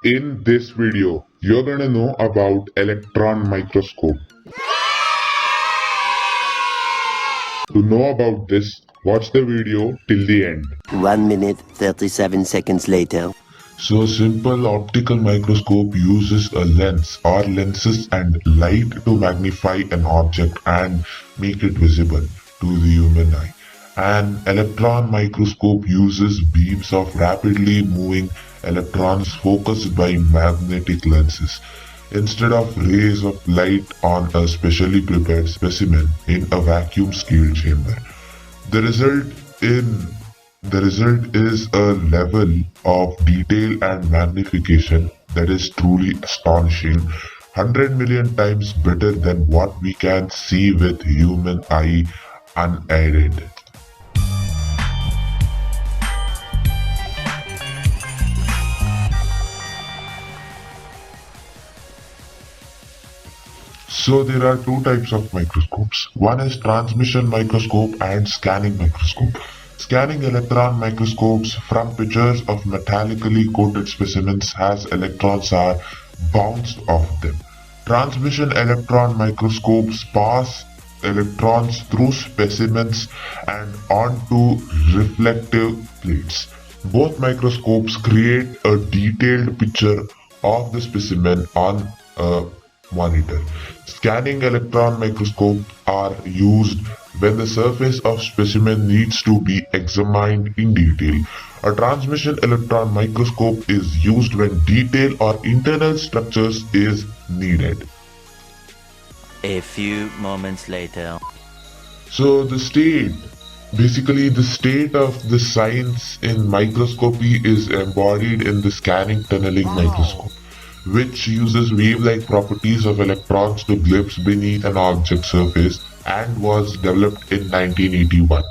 In this video, you're gonna know about electron microscope. To know about this, watch the video till the end. 1 minute 37 seconds later. So, a simple optical microscope uses a lens or lenses and light to magnify an object and make it visible to the human eye. An electron microscope uses beams of rapidly moving electrons focused by magnetic lenses instead of rays of light on a specially prepared specimen in a vacuum sealed chamber. The result in the result is a level of detail and magnification that is truly astonishing, 100 million times better than what we can see with human eye unaided. So there are two types of microscopes. One is transmission microscope and scanning microscope. Scanning electron microscopes from pictures of metallically coated specimens as electrons are bounced off them. Transmission electron microscopes pass electrons through specimens and onto reflective plates. Both microscopes create a detailed picture of the specimen on a monitor. Scanning electron microscopes are used when the surface of specimen needs to be examined in detail. A transmission electron microscope is used when detail or internal structures is needed. A few moments later. So the state of the science in microscopy is embodied in the scanning tunneling microscope, which uses wave-like properties of electrons to glimpse beneath an object's surface and was developed in 1981.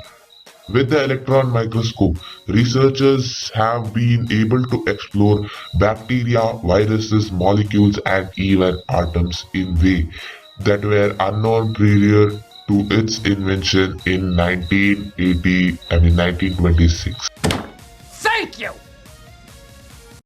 With the electron microscope, researchers have been able to explore bacteria, viruses, molecules, and even atoms in ways that were unknown prior to its invention in 1926. Thank you!